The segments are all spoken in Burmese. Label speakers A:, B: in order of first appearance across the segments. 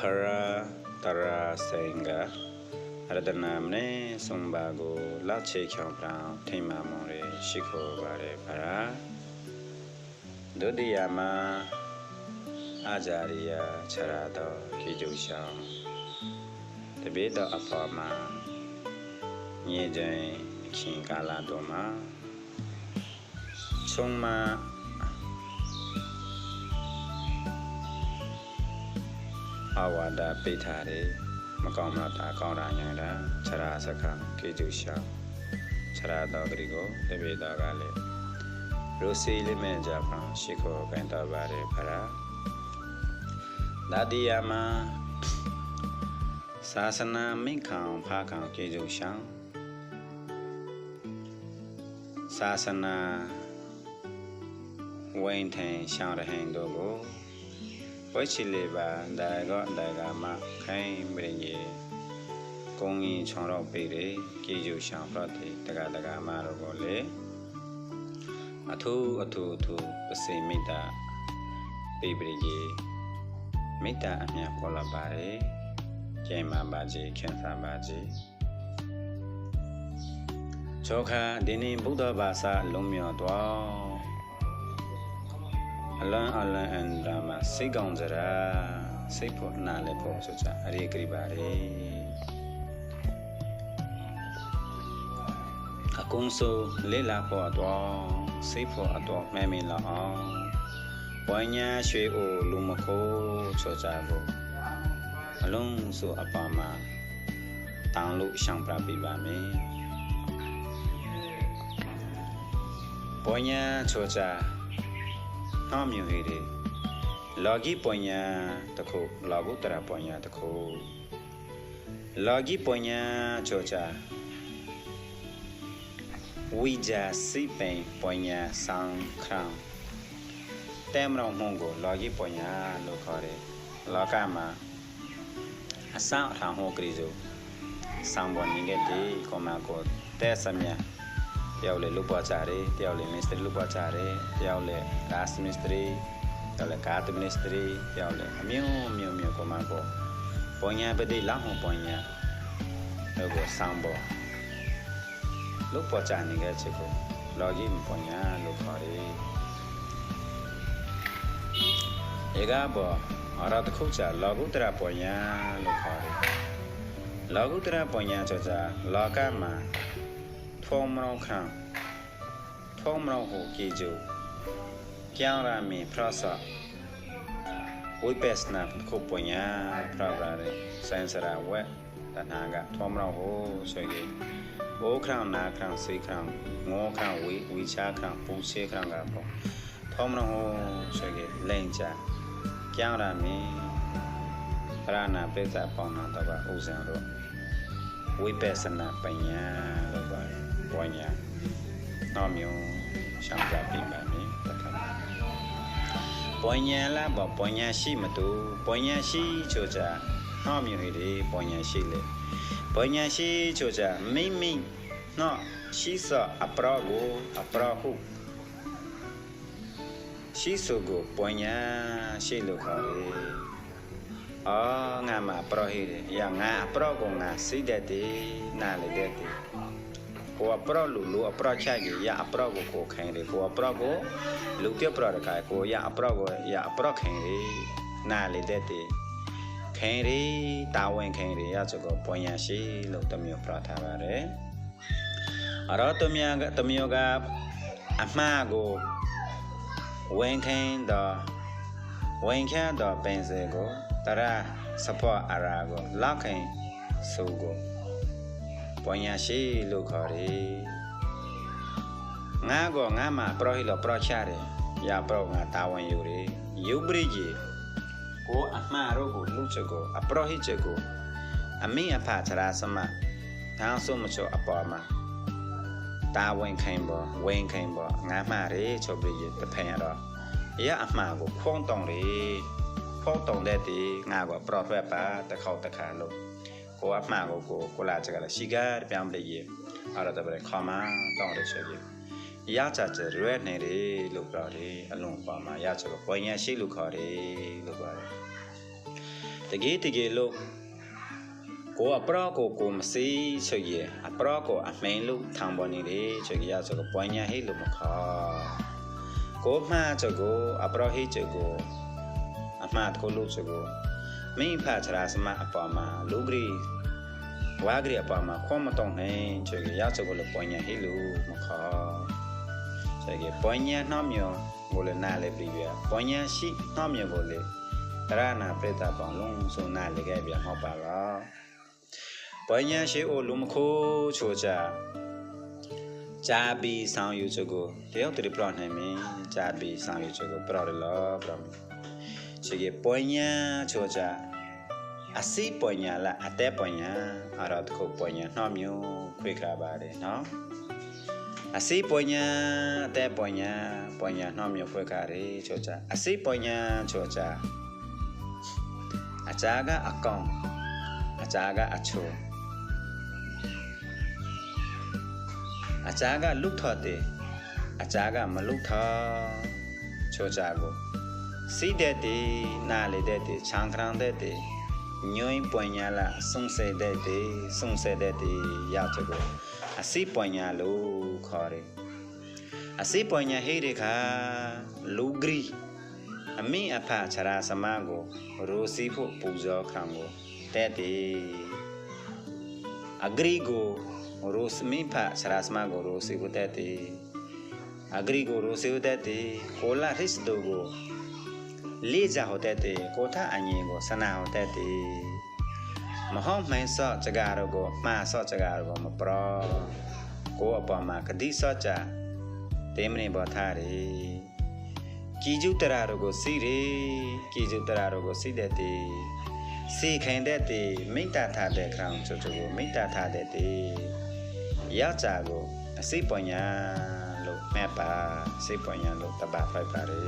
A: Para Tara Senga Radanamne Sumbago Lache Chompra Tima More Shiko Bare Para Dodiyama Ajaria Charado Kijushan The Beda Apama Nye Kinkala Doma Summa Awada Petare Makamata Kauranyada Charasaka Kijusha Charada Grigo The Beda Gale Rosi Lime Japan Shiko Kantabare Para Dadiyama Sasana Minkang Pakang Kijushan Sasana Waintain Shandahan Dogo Pochiliba Dagama Kain Bringy Kongi Choro Piri Kijushan Proti Tagadaga Marogole Atu Pasimita Bibrigi Mita Amia Kola Bare Kema Baji Kensa Baji Choka Dini Buddha Basa Lumio Dwa Alan and Drama Sigonzara Sipo Nalepo Sucha Arikribari Akunso Lila Po Adwa Sipo Adwa Mamila Ponya Shui O Lumako Chojago Along So Apama Tanglu Shampra Bibame Ponya Choja Hamu Hiri Logi Ponya Tako Lagutara Ponya Tako Logi Ponya Choja Wija Sipen Ponya Sang Crown Temra Mongo Logi Ponya Lokore Lokama Asang Hango Grizo Sambon Ningeti Komako Tesamia Tiaule Lupachare, Tiaule Ministry Lupachare, Tiaule Gas Ministry, Tiaule Cat Ministry, Tiaule Miu Komako Ponya Bedi Lango Ponya Logo Sambo Lupachani Gachiko Logi Ponya Lukari Egabo Arat Kucha Logutra Ponya Lukari Logutra Ponya Choja Lokama Tomro Khan Tomro Ho Kiju Kiarami Prasa Wipesna Kuponya Pravare Sensara Wet Tanaga Tomro Ho Sogi O Crown Na Crown Si Crown Mo Crown Wicha Crown Puche Crown Gapo Tomro Ho Sogi Lenja Kiarami Prana Peta Pona Taba Uzanro Wipesna Panya Lobare Ponya Nomio Shampra Bimani Ponya Laba Ponya Shimatu Ponya Shi Choja Nomio Hidi Ponya Shile Ponya Shi Choja Mimi No Shisa Aprago Aprahu Shisogo Ponya Shilukari Ngama Prohiri Yang Aprago Nga Sidati Nali Deti Ko apro lu apro chagi ya apro ko khairi ko apro ko lu te apro ka ko ya apro khairi na le dete khairi tawen khairi ya chogo ponya shi lu tamyo apro tha ba re aro tamyo ga ama go wen khain da pense go tara support ara go la khain so go Ponya shi Lukari Ngago Ngama Prohilo Prochare Ya Pro Ngatawan Yuri Yubriji Ko Ahmarogo Luchago Aprohichego Ami Apatara Sama Tanso Mucho Apama Tawan Kambo Wayne Kambo Ngamare Chobriji the Panera Ya Ahmago Quantongri Quantong Daddy Ngago Prohwepa the Kautakalo Ko Apmago Ko La Chagala Shigar Pamble Aratabre Kama Tongue Chevy Yacha Red Nere Lukari Along Pama Yacha Ponya Shi Lukari Lukari တကယ်လို့ကိုအပရောကိုမစီချွေရအပရောကိုအမင်းလို့ထောင်ပေါ်နေတယ်ချွေရဆိုတော့ပွားညာဟိလို့မခေါ်ကိုမှချကိုအပရောဟိချကိုအမှတ်ကိုလို့ချကိုမင်းဖာချရာစမအပေါ်မှာလူဂရီဝါဂရီအပေါ်မှာခွန်မတော့နိုင်ချွေရချကိုလို့ပွားညာဟိလို့မခေါ်ချွေပွားညာနှောင်းမြောကိုလည်းနားလေပြီးပြပွားညာရှိနှောင်းမြေကိုလည်းတရနာပြတာပေါင်းလုံးစုံနာလေခဲ့ပြဟောပါတော့ပွားညာရှိအိုလူမခိုးချိုချာဂျာဘီဆောင်ယူချကိုတယောက်တည်းပြနိုင်မင်းဂျာဘီဆောင်ယူချကိုပြတော့လောပြချေပွားညာချိုချာအစီပွားညာလားအတဲပွားညာအရတ်ခုပွားညာနှောင်းမျိုးခွေခါပါတယ်နော်အစီပွားညာအတဲပွားညာနှောင်းမျိုးခွေခါရဲချိုချာအစီပွားညာချိုချာအကြာကအကောင်အကြာကအချိုအကြာကလုထော်တယ်အကြာကမလုထော်ချိုချာကိုစီးတဲ့တေနာလေတဲ့တေချောင်းခရန်တဲ့တေညွင်းပွင့်ညာလာစုံစဲတဲ့တေရောက်ချကိုအစီပွင့်ညာလို့ခေါ်တယ်အစီပွင့်ညာဟိတဲ့ခါလူဂရီအမိအဖချရာစမကိုရိုစီဖို့ပူဇော်ခံကိုတဲ့တေအဂရီကိုရိုစမိဖချရာစမကိုရိုစီဖို့တဲ့တေအဂရီကိုရိုစီဖို့တဲ့တေကိုလာရစ်ဒိုကိုလေးကြဟောတဲ့တေကိုထအငင်းကိုစနာဟောတဲ့တေမဟုတ်မှန်စော့ကြကားတော့ကိုမှားစော့ကြကားတော့မပရောကိုအပေါ်မှာကတိစော့ကြတေမနေပေါ်ထားတယ်ကြည်ကျူတရာတို့ကိုစီရီကြည်ကျူတရာတို့ကိုစီတဲ့တေစီခိုင်တဲ့တေမိတ္တထားတဲ့ခေါင်းချိုချိုကိုမိတ္တထားတဲ့တေယောက်ျားကိုအစိပွန်ညာလို့မဲ့ပါစိပွန်ညာလို့တပါဖိုက်ပါလေ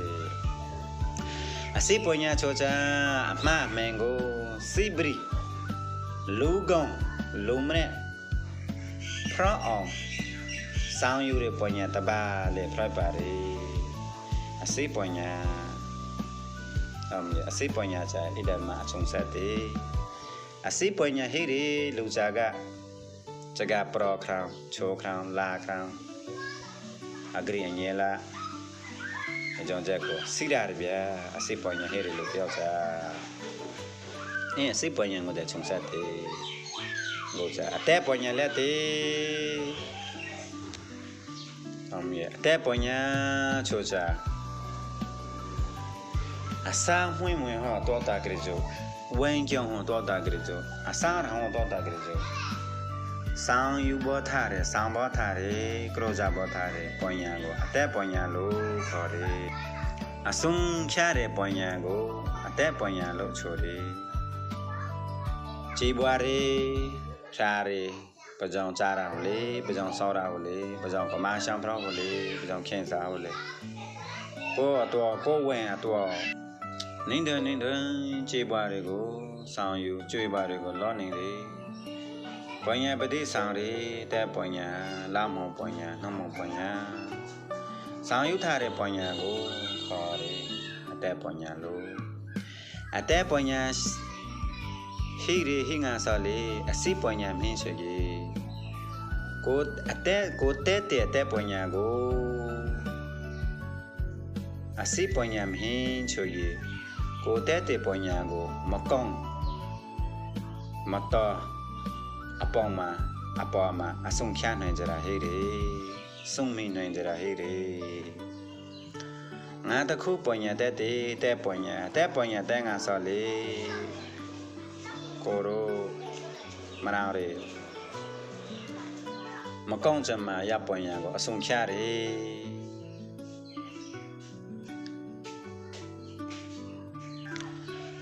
A: အစိပွန်ညာချိုချာအမမန်ကိုစီဘရီလူကောင်လူမနဲ့ဖရအောင်ဆောင်းယူတဲ့ပွန်ညာတပါလေဖိုက်ပါလေအစိပွန်ညာအစိပွန်ညာချာဣဒမအချုံဆက်တေအစိပွန်ညာဟိရီလူချာကจกาปรอคราวโชคราวลาคราวอากรีอันเยละจงแจกก็สิดาเบียอสิปอยยังเฮริลูเปียวซานี่สิปอยยังก็ได้ชงสัตติโลซาแต่ปอยยังแล้วติแต่ปอยยังโชซาอาซาห้วยมวยฮอตัวตากริโจเวนจงฮอตัวตากริโจอาซาฮอตัวตากริโจဆောင်းယူဘောထားတယ်ဆောင်းဘောထားတယ်ကရောဇာဘောထားတယ်ပွန်ညာကိုအသက်ပွန်ညာလို့ခေါ်တယ်အစုံချတဲ့ပွန်ညာကိုအသက်ပွန်ညာလို့ဆိုတယ်ခြေပွားရရှားရပကြောင်ကြားတာကိုလေပကြောင်ဆောက်တာကိုလေပကြောင်ကမာရှောင်းပြောင်းကိုလေပကြောင်ခင်းစားကိုလေကိုတော့ကိုဝင်တော့နင်းတယ်ခြေပွားတွေကိုဆောင်းယူကျွေးပွားတွေကိုလောနေတယ်ပွန်ညာပတိဆောင်ရီတဲ့ပွန်ညာလာမောပွန်ညာနှမောပွန်ညာဆောင်ယူထားတဲ့ပွန်ညာကိုခေါ်တယ်အတဲ့ပွန်ညာလို့အတဲ့ပွန်ညာဟိရီဟိငါဆော်လေအစိပွန်ညာမင်းဆိုကြီးကိုအတဲ့ကိုတဲ့ပွန်ညာကိုအစိပွန်ညာမင်းဆိုကြီးကိုတဲ့ပွန်ညာကိုမကောင်းမတော်အပေါ်မှာအဆုံချနိုင်ကြတာဟဲ့လေစုံမိနိုင်ကြတာဟဲ့လေငါတခုပွန်ညာတဲ့ပွန်ညာတဲ့ငါဆော်လေကိုရိုမနာရီမကောင်းချင်မှာရပွန်ညာကိုအဆုံချတယ်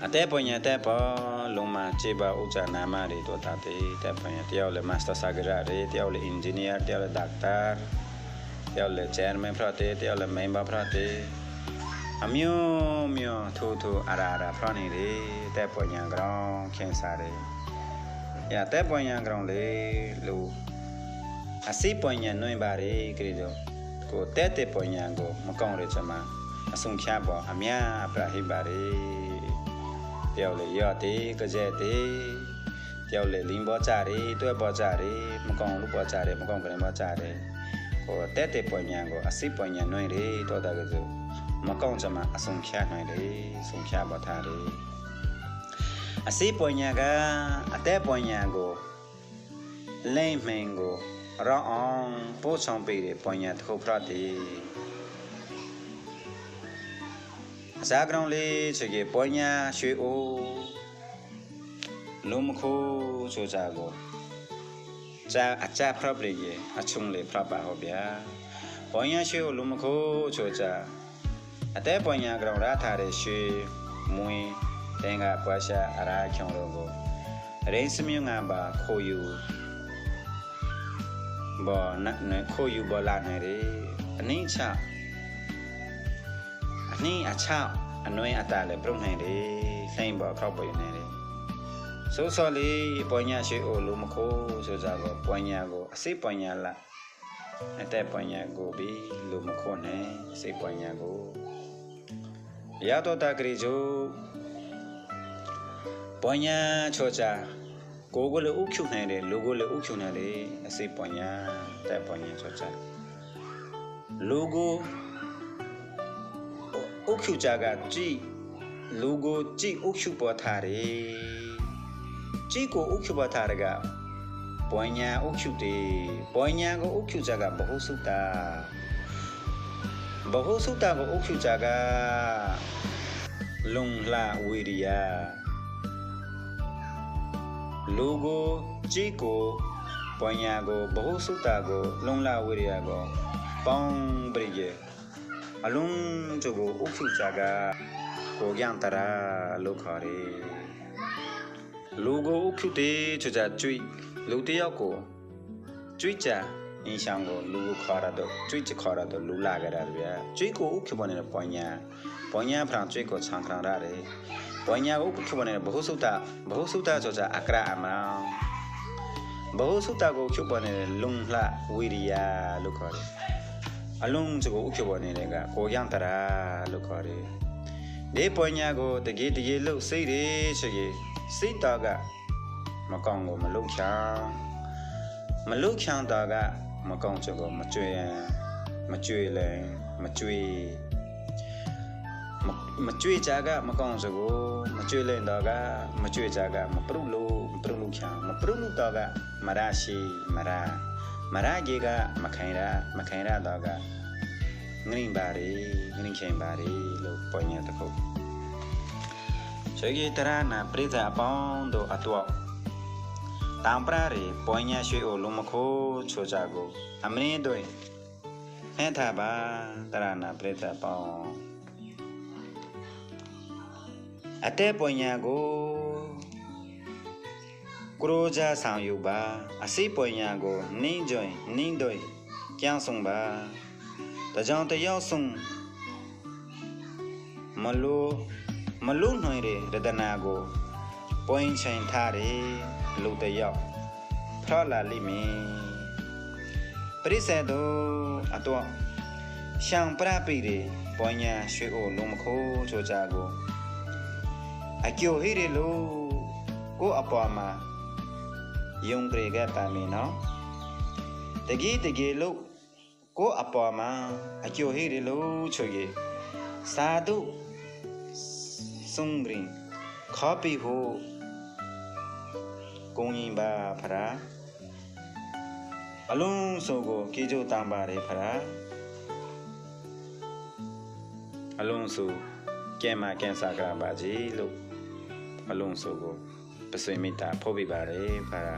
A: အတဲ့ပွန်ညာတဲ့ပေါ်လုံးမခြေပါဥချာနာမတွေတော့တာတဲ့ပွန်ညာတယောက်လည်း master စာကြရတယ်တယောက်လည်း engineer တယောက်လည်း doctor တယောက်လည်း chairman ဖရတဲ့တယောက်လည်း member ဖရတဲ့အမျိုးထိုးအရာဖရနေတယ်တဲ့ပွန်ညာကောင်ခင်းစားတယ်ရတဲ့ပွန်ညာကောင်လေလူအစိပွန်ညာနှွင်ပါလေကြည့်တော့ကိုတဲ့ပွန်ညာကိုမကောင်းရချင်မှာအဆုံချပေါ်အများပြဟိပါလေ တယောက်လေရော့တေးကြက်တေးတယောက်လေလင်းပေါ်ကြတယ်တွဲပေါ်ကြတယ်မကောင်းလို့ပေါ်ကြတယ်မကောင်းကလေးပေါ်ကြတယ်ဟိုတက်တဲ့ပွညာကိုအစိပွညာနှွှဲတယ်တော့တာကဆိုမကောင်းကြမှာအဆုံးဖြတ်နှွှဲတယ်ဆုံးဖြတ်ပေါ်ထားတယ်အစိပွညာကအတက်ပွညာကိုလိမ့်မှန်ကိုရောင်းအောင်ပို့ဆောင်ပေးတယ်ပွညာတစ်ခုဖရတယ်အစားကောင်လေးချေပွညာရွှေအိုးလုံးမခိုးချိုကြကိုကြာအကြဖရပ်လေးအချုံလေးဖရပ်ပါဟောဗျာပွညာရွှေအိုးလုံးမခိုးချိုကြအတဲပွညာကောင်ရထားတဲ့ရွှေမွေးတင်ကပွားရှာအရာချောင်းတို့ကိုရိစမြငါပါခိုးယူဘောနခိုးယူဘောလာနေတယ်အနည်းချအနည်းအချအနွေးအတားလည်းပြုံးနေတယ်စိမ့်ပေါ်ခောက်ပေါ်နေတယ်ဆိုစောလေးပွညာရွှေအိုလုံးမခိုးဆိုကြတော့ပွညာကိုအစိပွညာလာအတဲ့ပွညာကိုပြီးလုံးမခိုးနဲ့အစိပွညာကိုရတော့တာကလေးကျိုးပွညာချောချာကိုကိုလည်းဥခုနေတယ်လူကိုလည်းဥခုနေတယ်အစိပွညာတဲ့ပွညာချောချာလူကိုဥခုကြကကြည်လူကိုကြည်ဥခုပေါ်ထားတယ်ကြည်ကိုဥခုပေါ်ထားရကပွညာဥခုတယ်ပွညာကိုဥခုကြကဘဟုစုတာဘဟုစုတာကိုဥခုကြကလုံလာဝီရိယလူကိုကြည်ကိုပွညာကိုဘဟုစုတာကိုလုံလာဝီရိယကိုပေါင်းပရိယေအလုံးကျကိုဥခုကြကကိုရံတရာလို့ခေါ်တယ်လူကိုဥခုတေချကြကျွိလူတယောက်ကိုကျွိကြအင်းဆောင်ကိုလူကိုခေါ်ရတော့ကျွိချခေါ်ရတော့လူလာကြတာဗျာကျွိကိုဥခုပေါ်နေတဲ့ပွညာဖရန်ကျွိကိုချန်ခရရတယ်ပွညာကိုဥခုပေါ်နေတဲ့ဘဟုစုတဆိုကြအကရအမန်ဘဟုစုတကိုဥခုပေါ်နေတဲ့လုံလှဝိရိယလို့ခေါ်တယ်အလုံးစကိုဥက္ကဋ္ဌနေတယ်ကကိုရံတရာလို့ခေါ်တယ်ဒီပွညာကိုတကြီးလို့စိတ်ရဆိုရင်စိတ်တော်ကမကောင်းကိုမလုံချောင်းတော်ကမကောင်းစကိုမကြွေလဲမကြွေကြကမကောင်းစကိုမကြွေလဲတော်ကမကြွေကြကမပရုလို့ချောင်းမပရုလို့တော်ကမရရှိမရကြီးကမခိုင်ရတော့ကငရင်းပါရီငရင်းချင်းပါရီလို့ပွညာတခုဆွေကြီးတရနာပရိသအပေါင်းတို့အတော့တောင်ပရာရီပွညာရွှေအိုလုံးမခိုးချိုကြကိုအမင်းတို့ဟဲ့တာပါတရနာပရိသအပေါင်းအတဲပွညာကိုကရိုကြဆောင်ယူပါအစိပွညာကိုနင်းတို့ကျန်းဆုံးပါတကြောင်တယောက်ဆုံးမလို့နှွေရရတနာကိုပွင့်ချိန်ထားတယ်လူတယောက်ဖရလာလိမည်ပရိစေတုအတော့ရှောင်ပရပိရပွညာရွှေအိုလုံးမခိုးချိုကြကိုအကျိုဟိရလို့ကိုအပေါ်မှာယုံကြည်ခဲ့ပါမည်နော်တကြီးလို့ကိုအပေါ်မှာအကျိုဟိရလို့ချွေစာဒုစုံရင်ခေါ်ပြီးဟိုကုံရင်ပါဖရာအလုံးစုံကိုကြေကြတမ်းပါတယ်ဖရာအလုံးစုံကဲမကန်စာကပါကြီးလို့အလုံးစုံကိုပစွေမိတာဖို့ပြပါတယ်ဖရာ